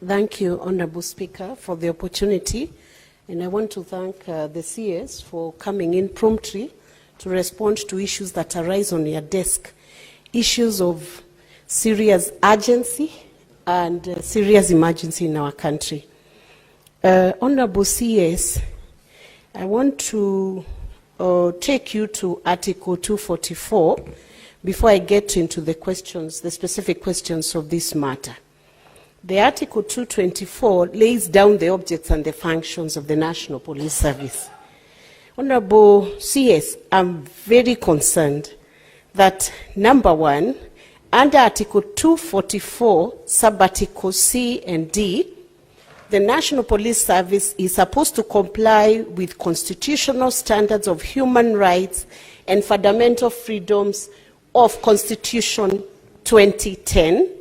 Thank you, Honorable Speaker, for the opportunity. And I want to thank the CS for coming in promptly to respond to issues that arise on your desk, issues of serious urgency and serious emergency in our country. Honorable CS, I want to take you to Article 244 before I get into the questions, the specific questions of this matter. The Article 224 lays down the objects and the functions of the National Police Service. Honorable CS, I'm very concerned that, number one, under Article 244, sub-articles C and D, the National Police Service is supposed to comply with constitutional standards of human rights and fundamental freedoms of Constitution 2010,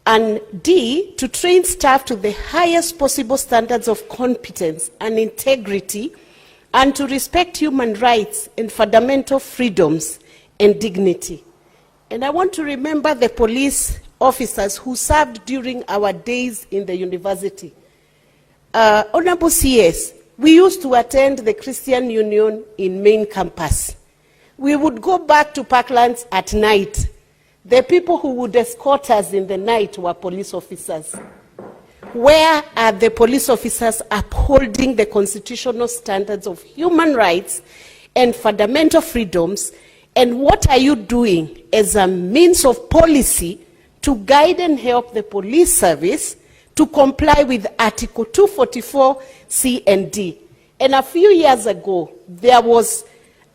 and D, to train staff to the highest possible standards of competence and integrity, and to respect human rights and fundamental freedoms and dignity. And I want to remember the police officers who served during our days in the university. Honorable CS, we used to attend the Christian Union in main campus. We would go back to Parklands at night. The people who would escort us in the night were police officers. Where are the police officers upholding the constitutional standards of human rights and fundamental freedoms? And what are you doing as a means of policy to guide and help the police service to comply with Article 244 C and D? And a few years ago, there was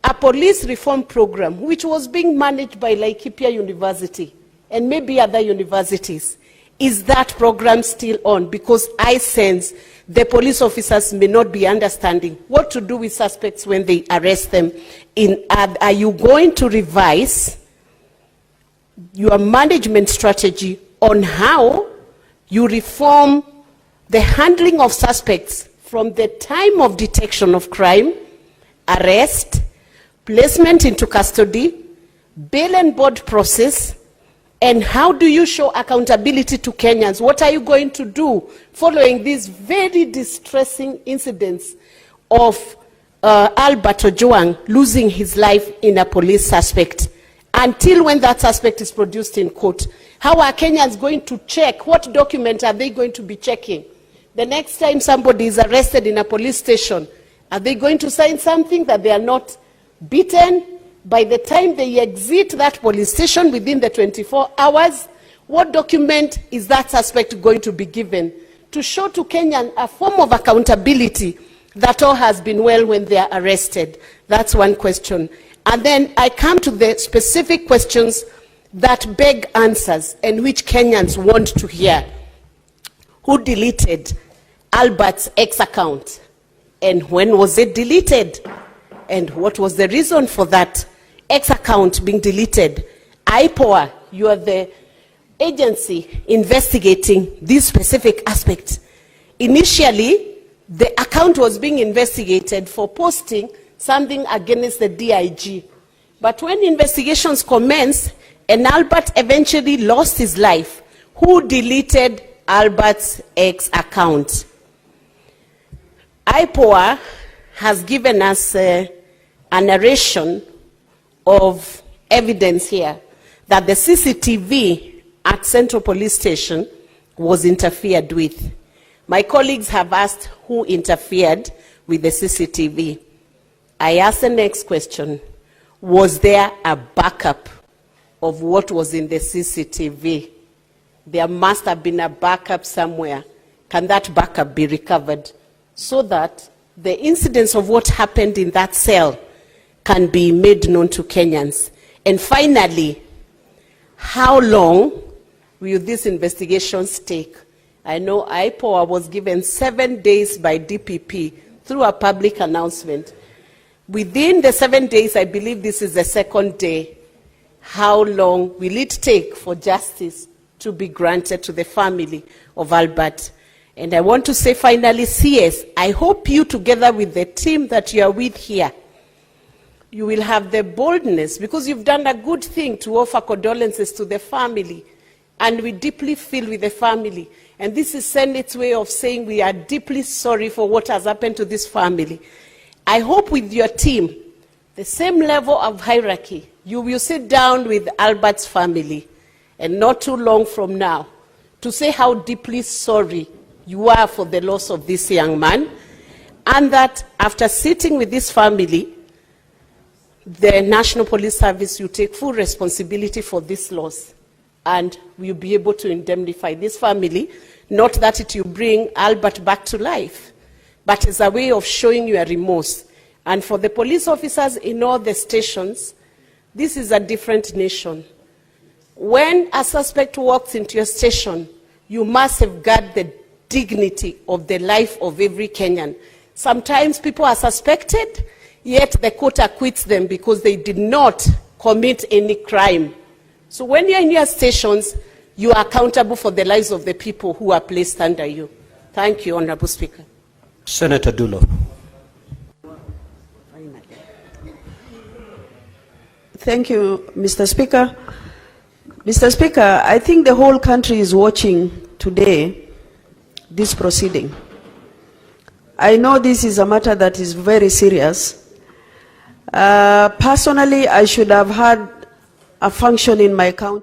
a police reform program which was being managed by Laikipia University and maybe other universities. Is that program still on? Because I sense the police officers may not be understanding what to do with suspects when they arrest them. Are you going to revise your management strategy on how you reform the handling of suspects from the time of detection of crime, arrest, placement into custody, bail and board process, and how do you show accountability to Kenyans? What are you going to do following these very distressing incidents of Albert Ojwang losing his life in a police suspect? Until when that suspect is produced in court, how are Kenyans going to check? What document are they going to be checking? The next time somebody is arrested in a police station, are they going to sign something that they are not beaten? By the time they exit that police station within the 24 hours, what document is that suspect going to be given to show to Kenyans a form of accountability that all has been well when they are arrested? That's one question. And then I come to the specific questions that beg answers and which Kenyans want to hear. Who deleted Albert's X account? And when was it deleted? And what was the reason for that X account being deleted? IPOA, you are the agency investigating this specific aspect. Initially, the account was being investigated for posting something against the DIG. But when investigations commenced and Albert eventually lost his life, who deleted Albert's X account? IPOA has given us a narration of evidence here that the CCTV at Central Police Station was interfered with. My colleagues have asked who interfered with the CCTV. I ask the next question. Was there a backup of what was in the CCTV? There must have been a backup somewhere. Can that backup be recovered so that the incidents of what happened in that cell can be made known to Kenyans? And finally, how long will these investigations take? I know IPOA was given 7 days by DPP through a public announcement. Within the 7 days, I believe this is the second day. How long will it take for justice to be granted to the family of Albert? And I want to say finally, CS, I hope you, together with the team that you are with here, you will have the boldness, because you've done a good thing, to offer condolences to the family. And we deeply feel with the family. And this is Senate's way of saying we are deeply sorry for what has happened to this family. I hope with your team, the same level of hierarchy, you will sit down with Albert's family, and not too long from now, to say how deeply sorry you are for the loss of this young man, and that after sitting with this family, the National Police Service will take full responsibility for this loss, and will be able to indemnify this family, not that it will bring Albert back to life, but as a way of showing your remorse. And for the police officers in all the stations, this is a different nation. When a suspect walks into your station, you must safeguard the dignity of the life of every Kenyan. Sometimes people are suspected, yet the court acquits them because they did not commit any crime. So when you're in your stations, you are accountable for the lives of the people who are placed under you. Thank you, Honorable Speaker. Senator Dulo. Thank you, Mr. Speaker. Mr. Speaker, I think the whole country is watching today this proceeding. I know this is a matter that is very serious. Personally, I should have had a function in my county